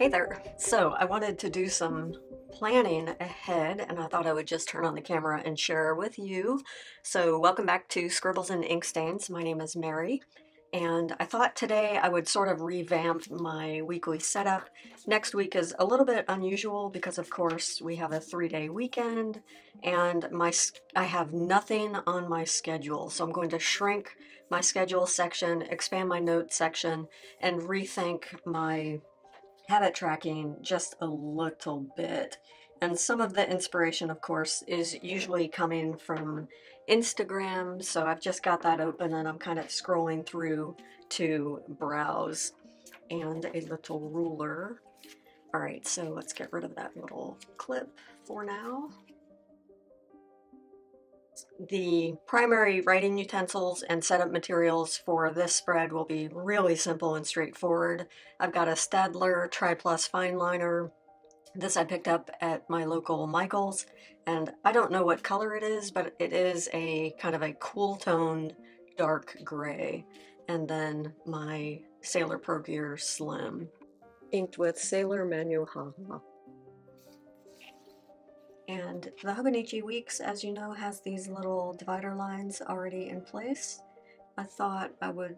Hey there. So I wanted to do some planning ahead and I thought I would just turn on the camera and share with you. So welcome back to Scribbles and Inkstains. My name is Mary and I thought today I would sort of revamp my weekly setup. Next week is a little bit unusual because of course we have a 3-day weekend and I have nothing on my schedule. So I'm going to shrink my schedule section, expand my notes section, and rethink my habit tracking just a little bit. And some of the inspiration, of course, is usually coming from Instagram. So I've just got that open and I'm kind of scrolling through to browse and a little ruler. All right, so let's get rid of that little clip for now. The primary writing utensils and setup materials for this spread will be really simple and straightforward. I've got a Staedtler Tri-Plus fine liner. This I picked up at my local Michael's, and I don't know what color it is, but it is a kind of a cool toned dark gray. And then my Sailor Pro Gear Slim, inked with Sailor Manu Haha. And the Hobonichi Weeks, as you know, has these little divider lines already in place. I thought I would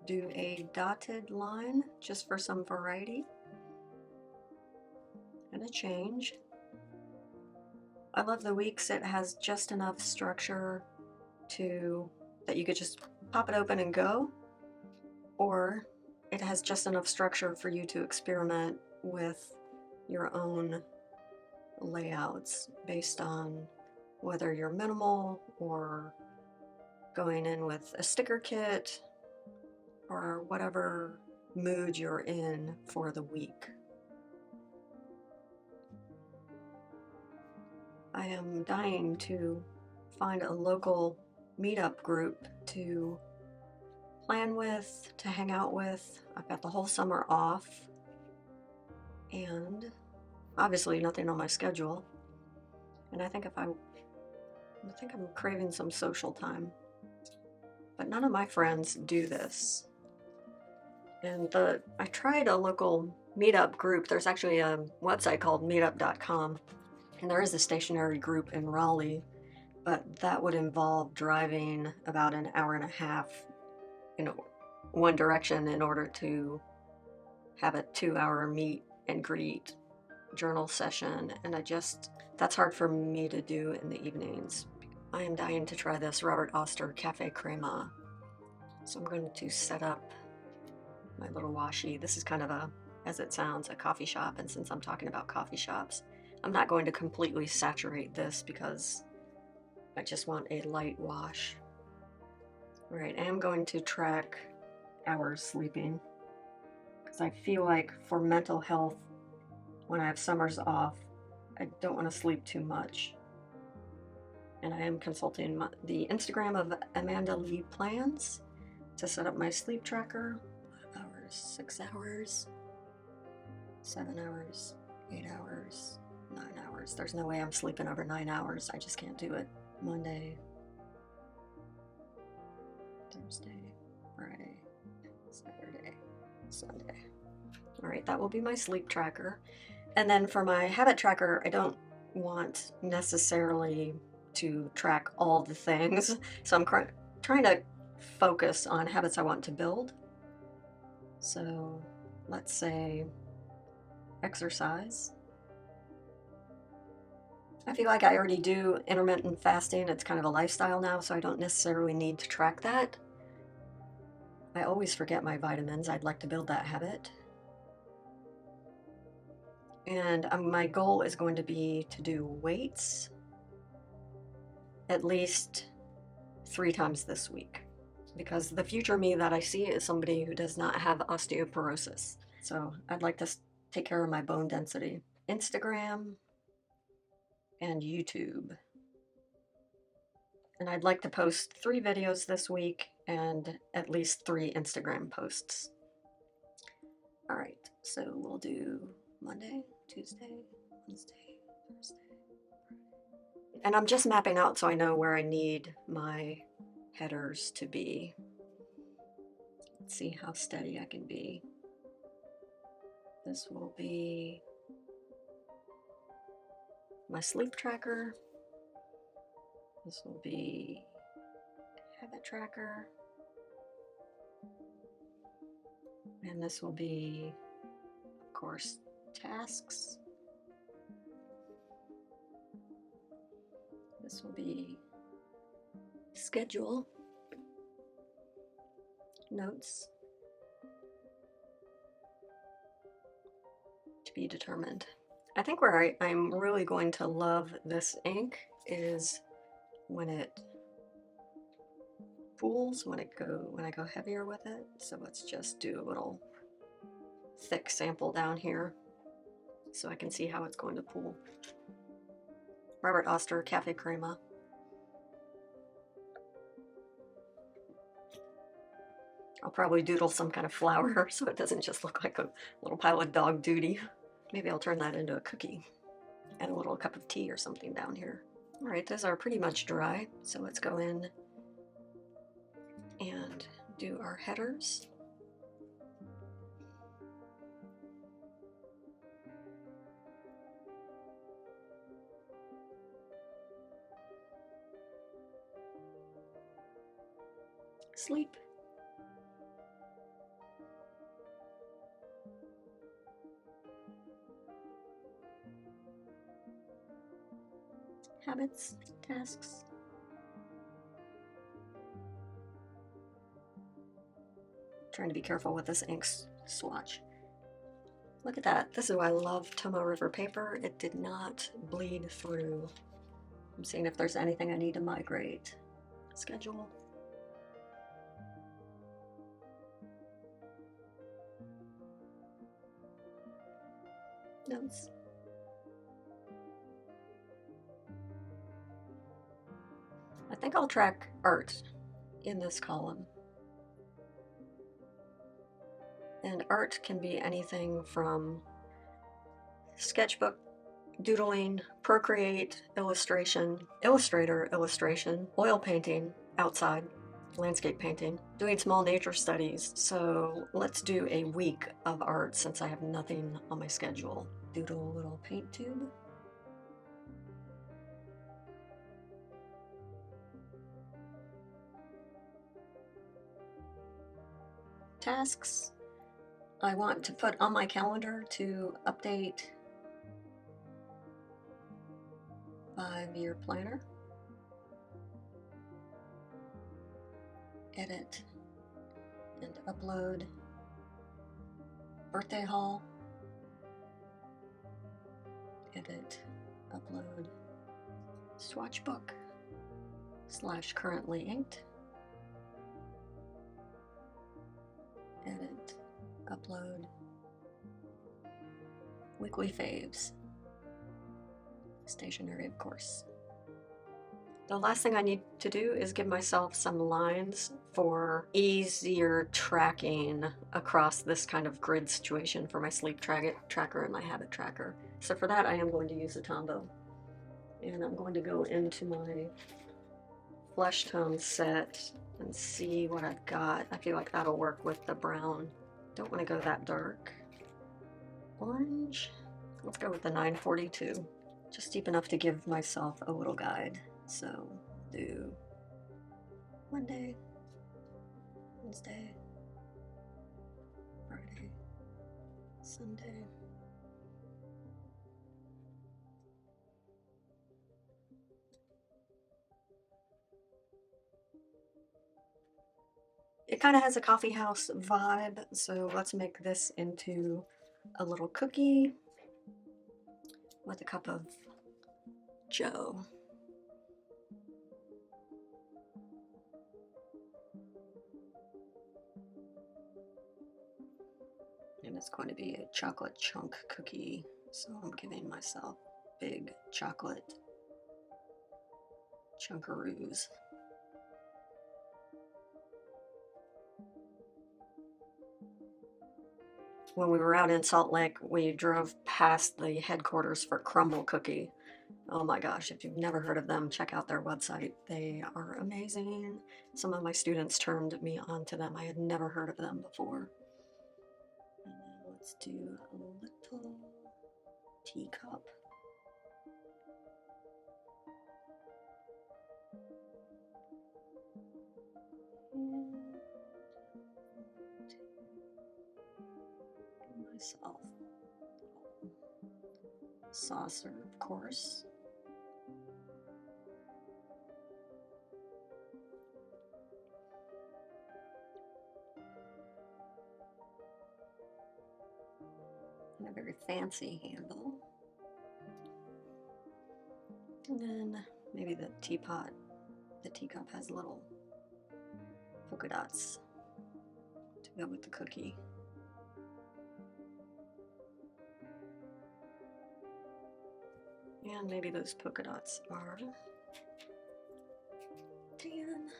do a dotted line just for some variety and a change. I love the weeks. It has just enough structure that you could just pop it open and go, or it has just enough structure for you to experiment with your own layouts based on whether you're minimal or going in with a sticker kit or whatever mood you're in for the week. I am dying to find a local meetup group to plan with, to hang out with. I've got the whole summer off and obviously nothing on my schedule. And I think I'm craving some social time. But none of my friends do this. And I tried a local meetup group. There's actually a website called meetup.com, and there is a stationary group in Raleigh, but that would involve driving about an hour and a half in one direction in order to have a 2-hour meet and greet journal session, and that's hard for me to do in the evenings. I am dying to try this Robert Oster Cafe Crema. So I'm going to set up my little washi. This is kind of as it sounds, a coffee shop, and since I'm talking about coffee shops, I'm not going to completely saturate this because I just want a light wash. All right, I am going to track hours sleeping because I feel like for mental health, when I have summers off, I don't want to sleep too much. And I am consulting the Instagram of Amanda Lee Plans to set up my sleep tracker. 5 hours, 6 hours, 7 hours, 8 hours, 9 hours. There's no way I'm sleeping over 9 hours. I just can't do it. Monday, Thursday, Friday, Saturday, Sunday. All right, that will be my sleep tracker. And then for my habit tracker, I don't want necessarily to track all the things. So I'm trying to focus on habits I want to build. So let's say exercise. I feel like I already do intermittent fasting. It's kind of a lifestyle now, so I don't necessarily need to track that. I always forget my vitamins. I'd like to build that habit. And my goal is going to be to do weights at least 3 times this week, because the future me that I see is somebody who does not have osteoporosis. So I'd like to take care of my bone density. Instagram and YouTube. And I'd like to post 3 videos this week and at least 3 Instagram posts. All right, so we'll do Monday, Tuesday, Wednesday, Thursday, Friday. And I'm just mapping out so I know where I need my headers to be. Let's see how steady I can be. This will be my sleep tracker. This will be habit tracker. And this will be, of course, tasks. This will be schedule, notes, to be determined. I think where I'm really going to love this ink is when it pools, when I go heavier with it. So let's just do a little thick sample down here so I can see how it's going to pool. Robert Oster Cafe Crema. I'll probably doodle some kind of flower so it doesn't just look like a little pile of dog duty. Maybe I'll turn that into a cookie and a little cup of tea or something down here. All right, those are pretty much dry, so let's go in and do our headers. Sleep. Habits, tasks. Trying to be careful with this ink swatch. Look at that. This is why I love Tomoe River paper. It did not bleed through. I'm seeing if there's anything I need to migrate. Schedule. Notes. I think I'll track art in this column. And art can be anything from sketchbook, doodling, Procreate, illustration, Illustrator, illustration, oil painting, outside, landscape painting, doing small nature studies. So let's do a week of art since I have nothing on my schedule. Doodle a little paint tube. Tasks. I want to put on my calendar to update 5-year planner. Edit and upload birthday haul. Edit, upload swatch book / currently inked. Edit, upload weekly faves. Stationery, of course. The last thing I need to do is give myself some lines for easier tracking across this kind of grid situation for my sleep tracker and my habit tracker. So for that, I am going to use a Tombow. And I'm going to go into my flesh tone set and see what I've got. I feel like that'll work with the brown. Don't want to go that dark. Orange. Let's go with the 942. Just deep enough to give myself a little guide. So do Monday, Wednesday, Friday, Sunday. It kind of has a coffee house vibe, so let's make this into a little cookie with a cup of Joe. And it's going to be a chocolate chunk cookie, so I'm giving myself big chocolate chunkaroos. When we were out in Salt Lake, we drove past the headquarters for Crumble Cookie. Oh my gosh, if you've never heard of them, check out their website. They are amazing. Some of my students turned me on to them. I had never heard of them before. And then Let's do a little teacup. And give myself a saucer, of course. And a very fancy handle. And then maybe the teapot, the teacup has little polka dots to go with the cookie. And maybe those polka dots are tan.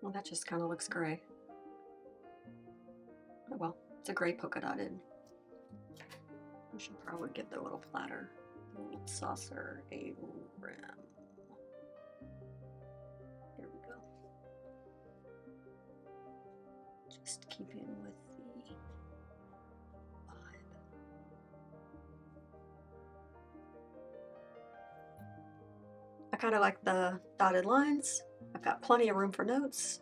Well, that just kind of looks gray. Oh well, it's a gray polka dotted. I should probably give the little platter, the little saucer, a rim. There we go. Just keeping with the vibe. I kind of like the dotted lines. I've got plenty of room for notes.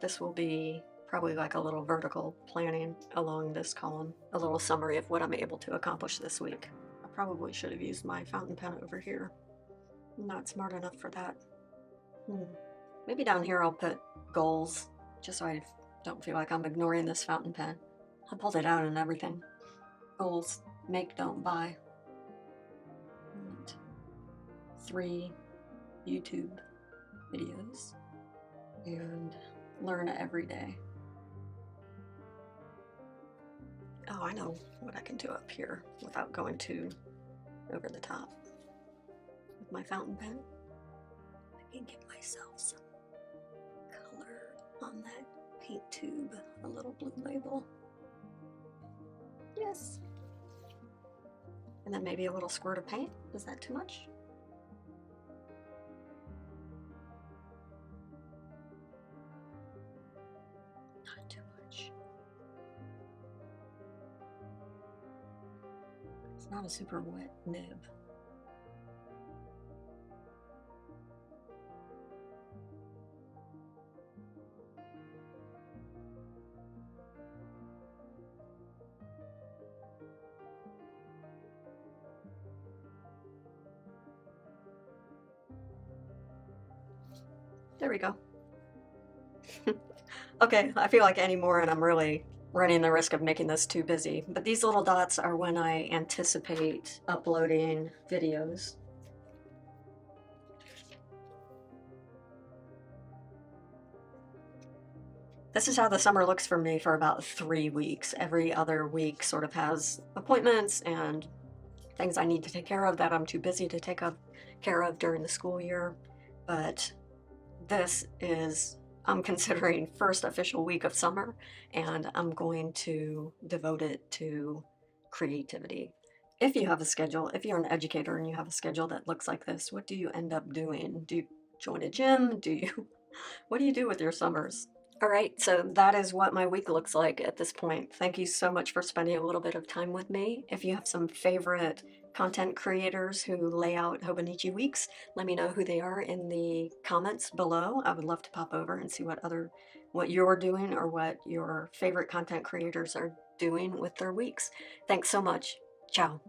This will be probably like a little vertical planning along this column, a little summary of what I'm able to accomplish this week. I probably should have used my fountain pen over here. I'm not smart enough for that. Maybe down here I'll put goals, just so I don't feel like I'm ignoring this fountain pen. I pulled it out and everything. Goals: make, don't buy. And 3 YouTube videos. And learn every day. Oh, I know what I can do up here without going too over the top. With my fountain pen, I can get myself some color on that paint tube, a little blue label. Yes. And then maybe a little squirt of paint. Is that too much? Not too much. It's not a super wet nib. There we go. Okay, I feel like any more and I'm really running the risk of making this too busy. But these little dots are when I anticipate uploading videos. This is how the summer looks for me for about 3 weeks. Every other week sort of has appointments and things I need to take care of that I'm too busy to take care of during the school year. But this is, I'm considering, first official week of summer, and I'm going to devote it to creativity. If you have a schedule, if you're an educator and you have a schedule that looks like this, what do you end up doing? Do you join a gym? What do you do with your summers? All right, so that is what my week looks like at this point. Thank you so much for spending a little bit of time with me. If you have some favorite content creators who lay out Hobonichi weeks, let me know who they are in the comments below. I would love to pop over and see what you're doing or what your favorite content creators are doing with their weeks. Thanks so much. Ciao.